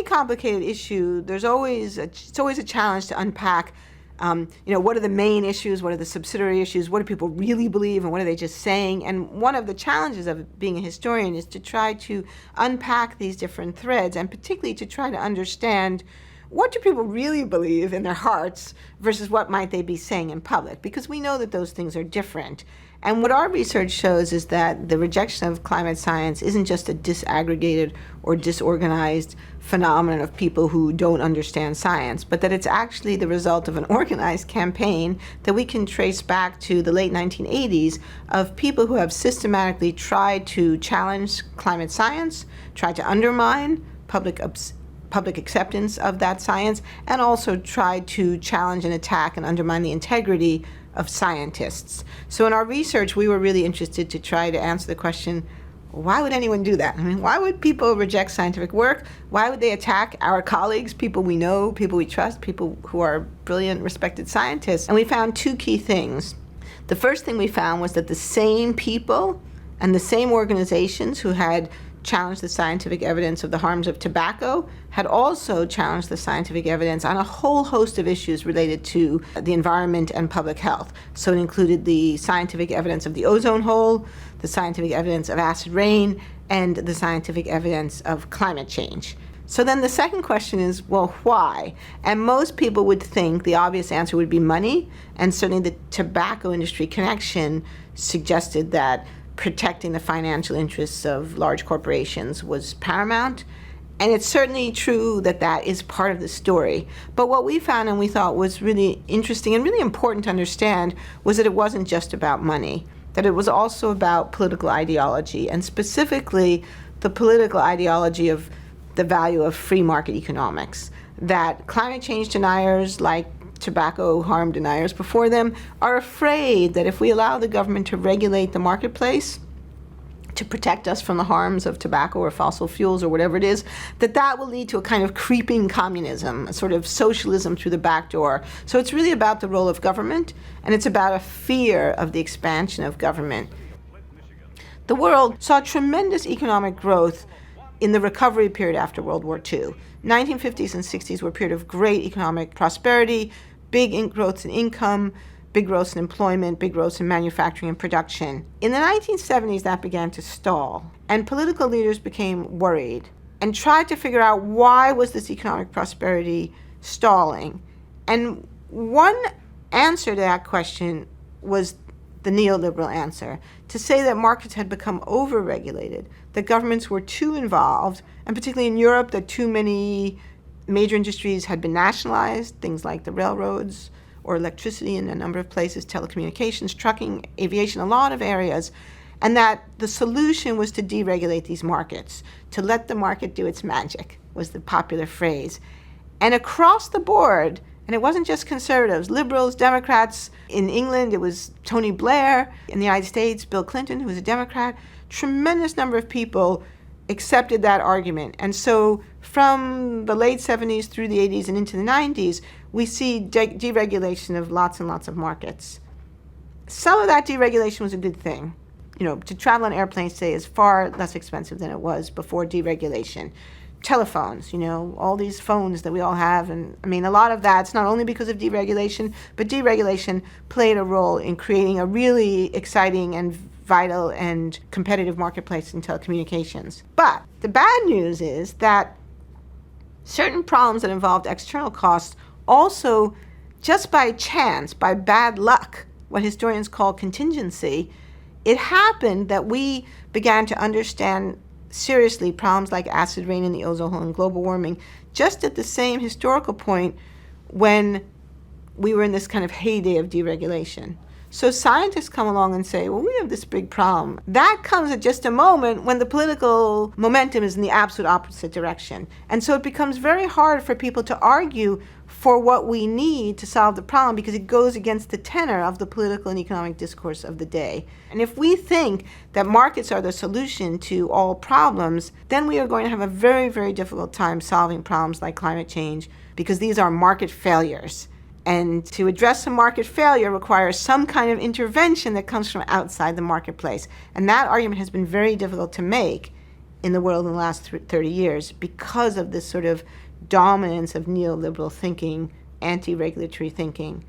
complicated issue. It's always a challenge to unpack. What are the main issues? What are the subsidiary issues? What do people really believe, and what are they just saying? And one of the challenges of being a historian is to try to unpack these different threads, and particularly to try to understand what do people really believe in their hearts versus what might they be saying in public, because we know that those things are different. And what our research shows is that the rejection of climate science isn't just a disaggregated or disorganized phenomenon of people who don't understand science, but that it's actually the result of an organized campaign that we can trace back to the late 1980s of people who have systematically tried to challenge climate science, tried to undermine public acceptance of that science, and also tried to challenge and attack and undermine the integrity of scientists. So in our research, we were really interested to try to answer the question, why would anyone do that? I mean, why would people reject scientific work? Why would they attack our colleagues, people we know, people we trust, people who are brilliant, respected scientists? And we found two key things. The first thing we found was that the same people and the same organizations who had challenged the scientific evidence of the harms of tobacco had also challenged the scientific evidence on a whole host of issues related to the environment and public health. So it included the scientific evidence of the ozone hole, the scientific evidence of acid rain, and the scientific evidence of climate change. So then the second question is, well, why? And most people would think the obvious answer would be money, and certainly the tobacco industry connection suggested that protecting the financial interests of large corporations was paramount. And it's certainly true that that is part of the story. But what we found and we thought was really interesting and really important to understand was that it wasn't just about money, that it was also about political ideology, and specifically the political ideology of the value of free market economics, that climate change deniers like tobacco harm deniers before them are afraid that if we allow the government to regulate the marketplace to protect us from the harms of tobacco or fossil fuels or whatever it is, that will lead to a kind of creeping communism, a sort of socialism through the back door. So it's really about the role of government, and it's about a fear of the expansion of government. The world saw tremendous economic growth in the recovery period after World War II. 1950s and 60s were a period of great economic prosperity, big growth in income, big growth in employment, big growth in manufacturing and production. In the 1970s, that began to stall, and political leaders became worried and tried to figure out why was this economic prosperity stalling. And one answer to that question was the neoliberal answer, to say that markets had become over-regulated, that governments were too involved, and particularly in Europe, that too many major industries had been nationalized, things like the railroads or electricity in a number of places, telecommunications, trucking, aviation, a lot of areas, and that the solution was to deregulate these markets, to let the market do its magic, was the popular phrase. And across the board, and it wasn't just conservatives, liberals, Democrats. In England, it was Tony Blair. In the United States, Bill Clinton, who was a Democrat. Tremendous number of people accepted that argument. And so from the late 70s through the 80s and into the 90s, we see deregulation of lots and lots of markets. Some of that deregulation was a good thing. To travel on airplanes today is far less expensive than it was before deregulation. Telephones, all these phones that we all have. And I mean, a lot of that's not only because of deregulation, but deregulation played a role in creating a really exciting and vital and competitive marketplace in telecommunications. But the bad news is that certain problems that involved external costs also, just by chance, by bad luck, what historians call contingency, it happened that we began to understand seriously problems like acid rain in the ozone hole and global warming just at the same historical point when we were in this kind of heyday of deregulation. So scientists come along and say, well, we have this big problem. That comes at just a moment when the political momentum is in the absolute opposite direction. And so it becomes very hard for people to argue for what we need to solve the problem because it goes against the tenor of the political and economic discourse of the day. And if we think that markets are the solution to all problems, then we are going to have a very, very difficult time solving problems like climate change because these are market failures. And to address a market failure requires some kind of intervention that comes from outside the marketplace. And that argument has been very difficult to make in the world in the last 30 years because of this sort of dominance of neoliberal thinking, anti-regulatory thinking.